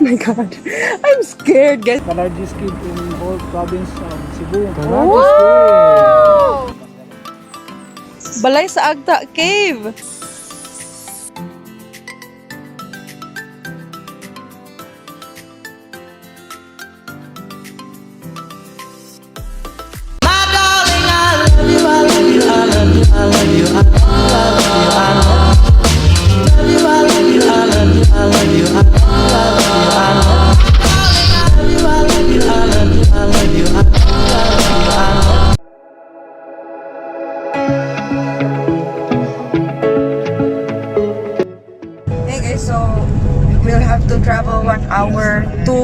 my god. I'm scared, guys. The largest cave in whole province of Cebu. Wow! Balay sa Agta Cave. Hey guys, so we'll have to travel 1 hour to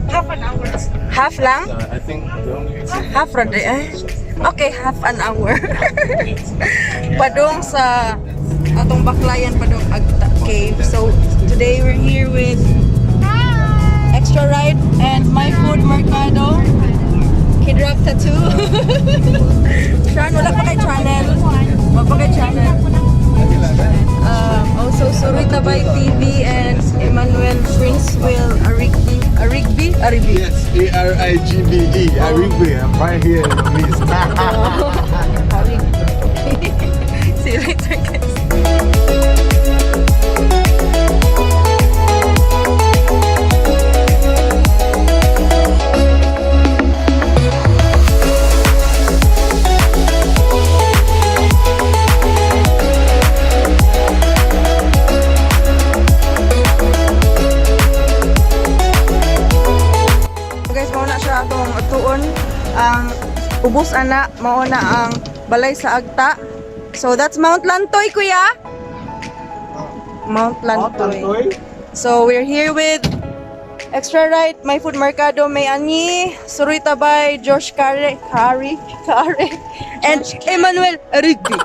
half an hour. Half lang? I think Half a day, eh? Okay, half an hour. Padong sa atong baklayan padong Agta Cave. So today we're here with Extra Ride and My Food Mercado. Kid Rock Tattoo. Sean, wala pa kay channel. Wala pa kay channel. Also Surita by TV and Emmanuel Prince Will Arigbe. yes, Arigbe. Arigbe. I'm right here in the midst. See you later, guys. Guys, mauna siya atong atuon ang ubos ana, mauna ang balay sa Agta. So that's Mount Lantoy, kuya. Mount Lantoy. So we're here with Extra Right, My Food Mercado, May Ani, Surita by Josh Kare, and Emmanuel Arigbe.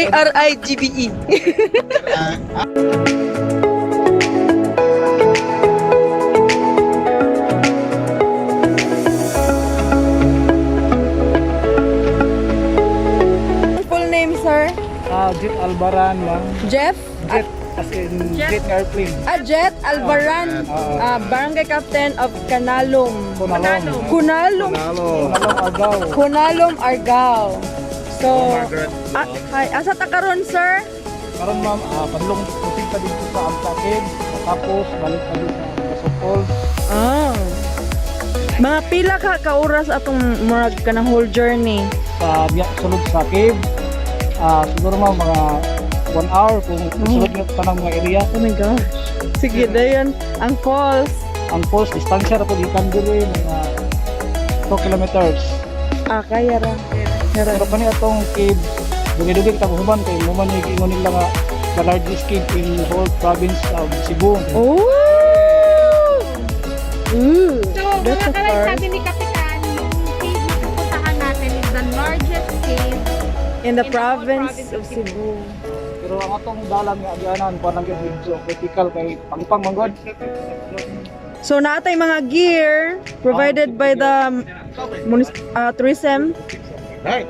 Arigbe. Full name, sir? Jet Albaran lang. Jeff? Jet as in jet airplane. Jet Albaran, Barangay Captain of Conalum. Conalum. Conalum. Argao. Conalum, Argao. So, Margrette. hi. Asa ta karon, sir? Karon ma'am, padlong puting pa dito sa Agta Cave. Tapos balik pa dito sa Pasok Falls. Ah. Mga pila ka oras atong murag ka na whole journey? Sa sulod sa cave. Siguro ma'am mga 1 hour kung sulod nga pa ng mga area. Oh my gosh. Sige, dayon ang falls. Ang falls, distansya na po ikan diri mga 2 kilometers. Kaya ra. Pero pa niya itong cave, dugi-dugi kita human kay human niya giingon nila nga the largest cave in the whole province of Cebu. Oh! Ooh, So, that's a mga kalay first. sabi ni Kapitan, yung cave na pupuntahan natin is the largest cave In the in the whole province province of of Cebu. Pero ang atong dalan nga agyanan parang medyo critical kay pangpang manggod. So naatay mga gear provided by the tourism. Right.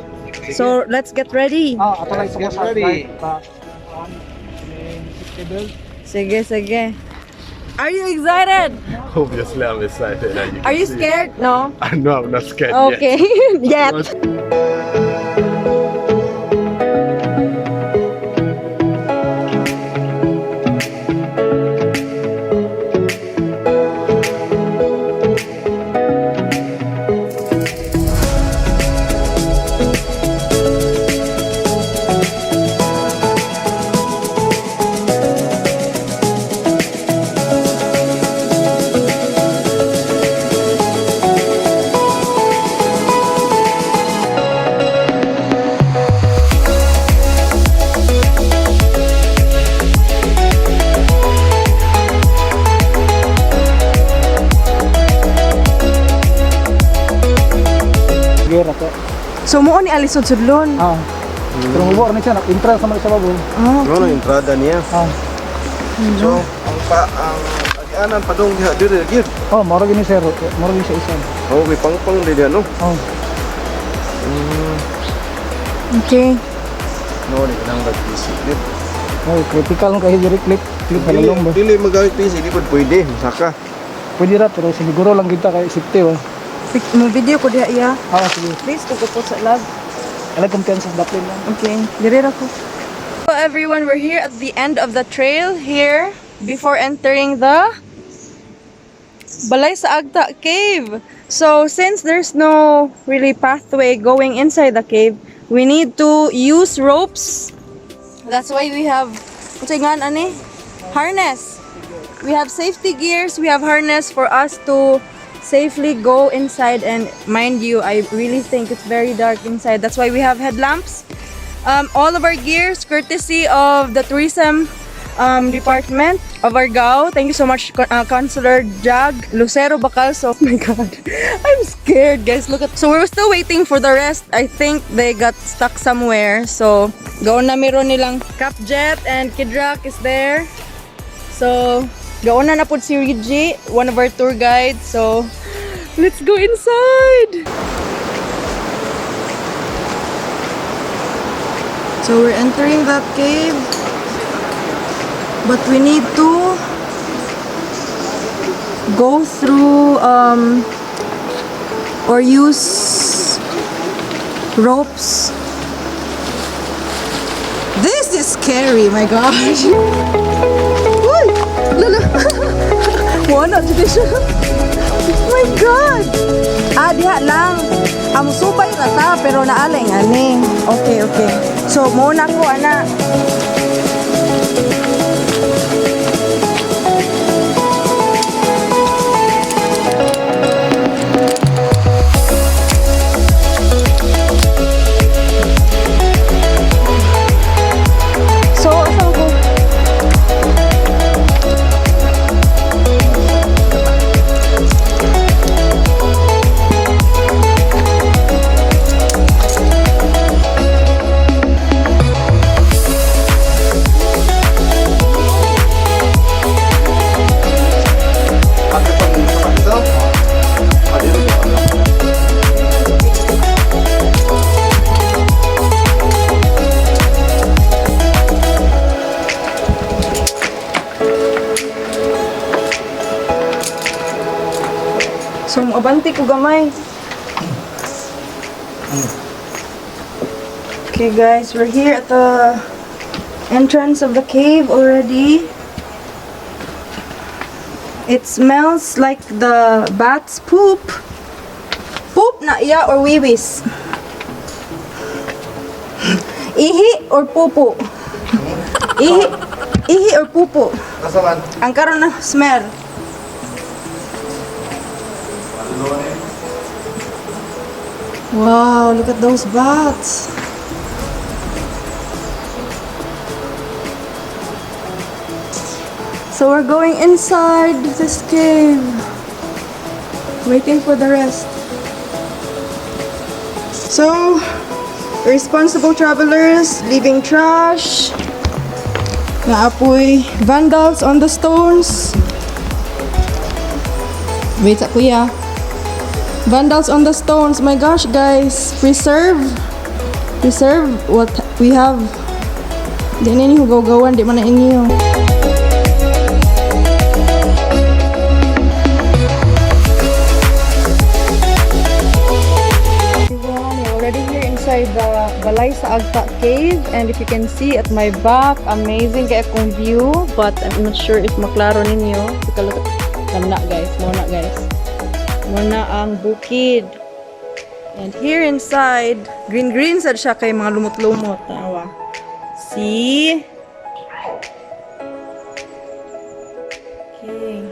So let's get ready. Ato lang Get sa ready. Sige, sige. Are you excited? Obviously, I'm excited. As you Are can you see. scared? No? No, I'm not scared Okay. yet. Yet. Gear ako. So mo ni alisod sudlon. Pero mubor na siya, entrance naman sa babo. Oh. Ano ang entrada niya? So, ang agyanan padong diha dire gyud. Oh, moro gini sir, moro gini siya isa. Oh, may pangpang dire no. Oh. Okay. No, ni kanang busy gyud. Oh, critical kay diri clip Dili halong ba. dili magamit PC, di pud pwede, masaka. pwede ra pero siguro lang kita kay safety ba. Mo video ko diha iya. Sige. Please ko po sa lag. Alam kumpiyansa sa daplin lang. Okay, dire ra ko. So everyone, we're here at the end of the trail here before entering the Balay sa Agta cave. So since there's no really pathway going inside the cave, we need to use ropes. That's why we have harness. We have safety gears, we have harness for us to safely go inside, and mind you, I really think it's very dark inside. That's why we have headlamps. All of our gears courtesy of the tourism department of Argao. Thank you so much, Councilor Jag Lucero Bacalso. Oh my god, I'm scared, guys. Look at. So we're still waiting for the rest. I think they got stuck somewhere. So gaon na meron nilang Capjet and Kidrak is there. So gaon na napod si Rigi, one of our tour guides. So let's go inside. So we're entering that cave, but we need to go through or use ropes. This is scary, my gosh. Uy! Lala! Wala, dito siya. Oh my god! Diha lang. Subay rata, pero naaling ani. Okay, okay. So, muna ko, ana. So, abanti ko gamay. Okay guys, we're here at the entrance of the cave already. It smells like the bat's poop. Poop na iya or wiwis? Ihi or pupo? Ihi or pupo? Kasalan. Ang karon na smell. Wow, look at those bats. So we're going inside this cave, waiting for the rest. So, responsible travelers leaving trash. Naapoy vandals on the stones. Wait, kuya. Vandals on the stones. My gosh, guys. Preserve what we have. Di na ini hugaw-gawan. Di man na inyo. Everyone, we're already here inside the Balay sa Agta cave. And if you can see at my back, amazing kaya kong view. But I'm not sure if maklaro ninyo. Take a look at Muna guys. Muna ang bukid. And here inside, green sad siya kay mga lumot-lumot. Tawa. See? Okay.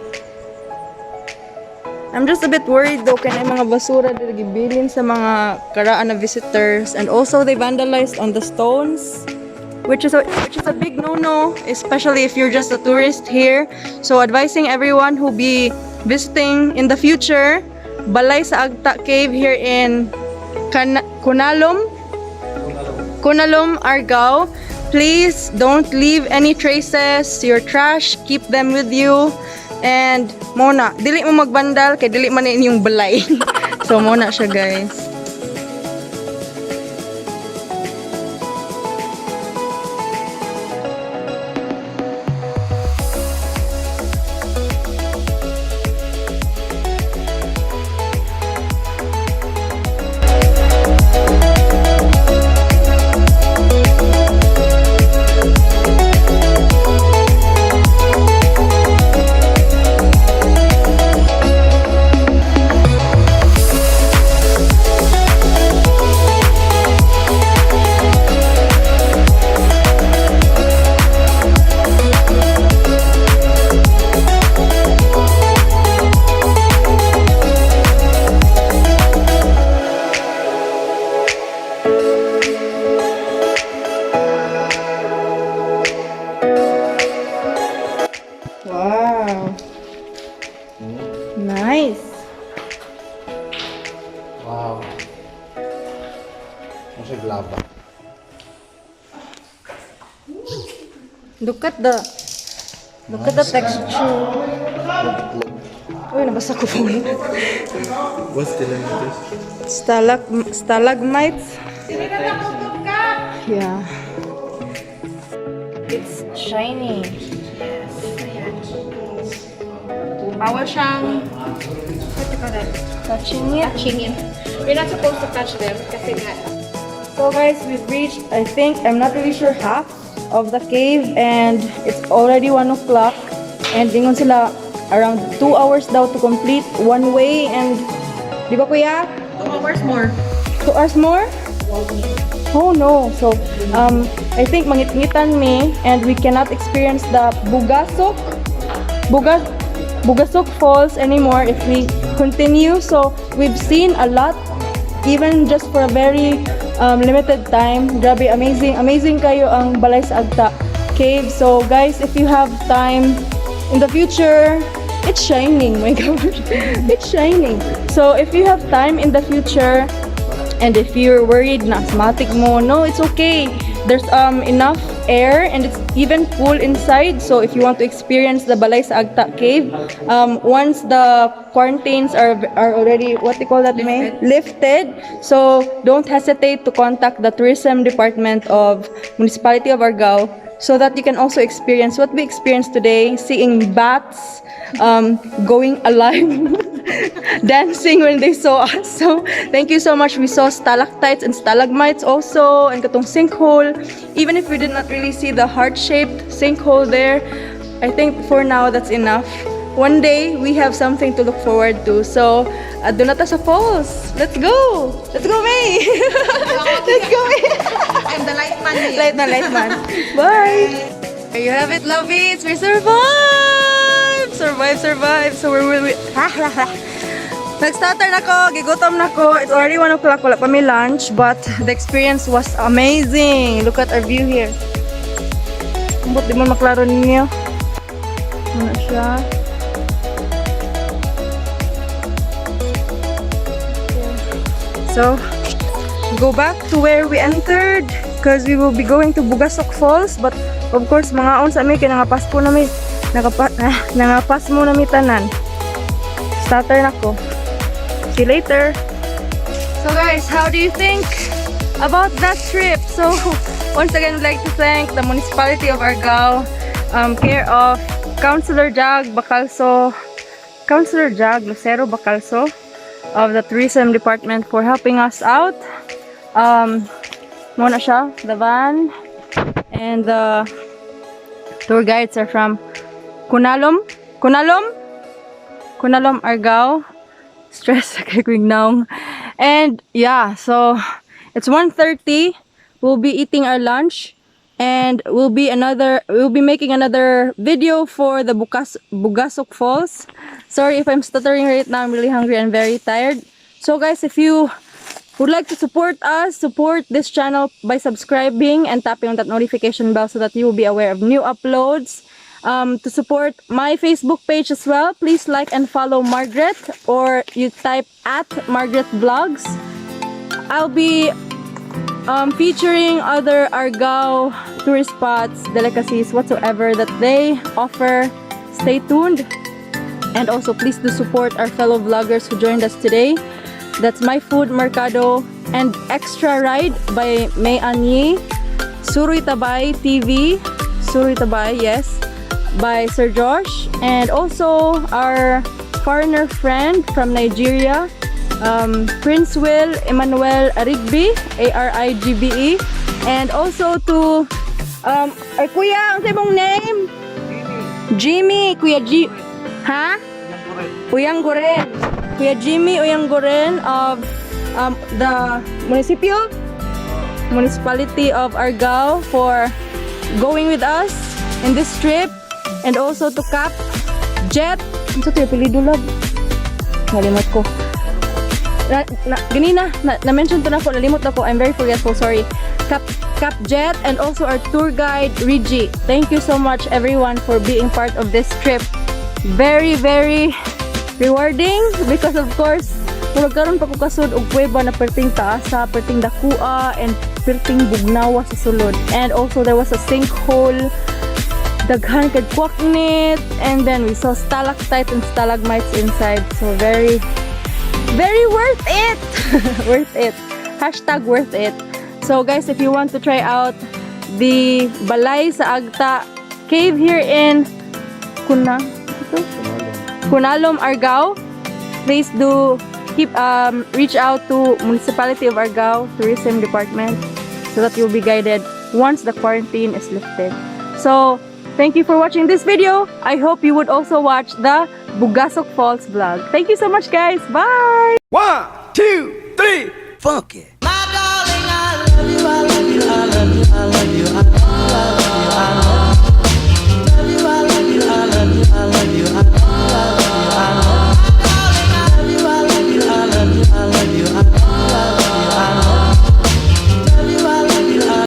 I'm just a bit worried though kaya mga basura dito gibilin sa mga karaan na visitors, and also they vandalized on the stones, which is a big no-no, especially if you're just a tourist here. So advising everyone who be visiting in the future, Balay sa Agta cave here in Conalum, Argao. Please don't leave any traces, your trash, keep them with you. And muna, dili mo magbandal kay dili man inyong balay. So muna siya guys. Nice. Wow. Masya glaba. Look at the texture. Uy, nabasa ko po. What's the name of this? Stalagmites. Yeah. It's shiny. Yes. Ayan. Bawal siyang, what you call that? Touching it. Touching it. You're not supposed to touch them kasi nga. So guys, we've reached, I think, I'm not really sure, half of the cave, and it's already 1 o'clock, and ingon sila around 2 hours daw to complete one way, and di ba kuya? 2 hours more. 2 hours more? Oh no. So I think mangit-ngitan me, and we cannot experience the Bugasok Falls anymore if we continue. So we've seen a lot, even just for a very limited time. Grabe, amazing kayo ang Balay sa Agta cave. So guys, if you have time in the future, it's shining, my God. It's shining. So if you have time in the future, and if you're worried na asthmatic mo, no, it's okay. There's enough air, and it's even cool inside. So if you want to experience the Balay sa Agta cave, once the quarantines are already, what they call that, lifted, so don't hesitate to contact the tourism department of Municipality of Argao, so that you can also experience what we experienced today, seeing bats going alive, dancing when they saw us. So thank you so much. We saw stalactites and stalagmites also, and katong sinkhole. Even if we did not really see the heart-shaped sinkhole there, I think for now that's enough. One day we have something to look forward to. So doon na ta sa falls. Let's go, May. Let's go, May. I'm the light man here. Light man. Bye. There you have it, lovies. We survive. So where will we? Nag-stutter na ko, gigutom na ko. It's already 1 o'clock, wala pa may lunch, but the experience was amazing. Look at our view here. Ambot, di mo maklaro ninyo. Ano siya? So, go back to where we entered, because we will be going to Bugasok Falls, but of course, mga on sa amin, kaya nangapas po namin, nangapas mo namin tanan. Stutter na ko. See you later. So guys, how do you think about that trip? So once again, I'd like to thank the Municipality of Argao, care of Councilor Lucero Bacalso of the Tourism Department for helping us out. Muna siya, the van, and the tour guides are from Conalum, Argao. Stress kay Quignaong. And yeah, so it's 1:30. We'll be eating our lunch, and we'll be making another video for the Bugasok Falls. Sorry if I'm stuttering right now. I'm really hungry and very tired. So guys, if you would like to support this channel by subscribing and tapping on that notification bell so that you will be aware of new uploads. To support my Facebook page as well, please like and follow Margrette, or you type @Margrette Vlogs. I'll be featuring other Argao tourist spots, delicacies, whatsoever that they offer. Stay tuned, and also please do support our fellow vloggers who joined us today. That's My Food Mercado and Extra Ride by May Anyi, Suruy Tabay TV, yes, by Sir Josh, and also our foreigner friend from Nigeria, Prince Will Emmanuel Arigbe, Arigbe, and also to ay kuya, ang mong name? Jimmy, Kuya G, ha? Uyang Goren, Kuya Jimmy Uyang Goren of the Municipality of Argao for going with us in this trip. And also to Cap Jet. Ano sa ito? Pilido love. Nalimot ko. Ganina, na-mention to na ko. Nalimot na ko. I'm very forgetful. Sorry. Cap Jet, and also our tour guide, Rigi. Thank you so much, everyone, for being part of this trip. Very, very rewarding because of course magkaroon pa ko kasud og kuweba na perting taasa, perting dakua, and perting bugnawa sa sulod. And also there was a sinkhole, daghan kay kwaknit, and then we saw stalactites and stalagmites inside. So very worth it. Worth it. Hashtag worth it. So guys, if you want to try out the Balay sa Agta cave here in Conalum, Argao, please do reach out to Municipality of Argao Tourism Department so that you'll be guided once the quarantine is lifted. So, thank you for watching this video. I hope you would also watch the Bugasok Falls vlog. Thank you so much, guys. Bye! 1, 2, 3, funk it. My darling, I love you.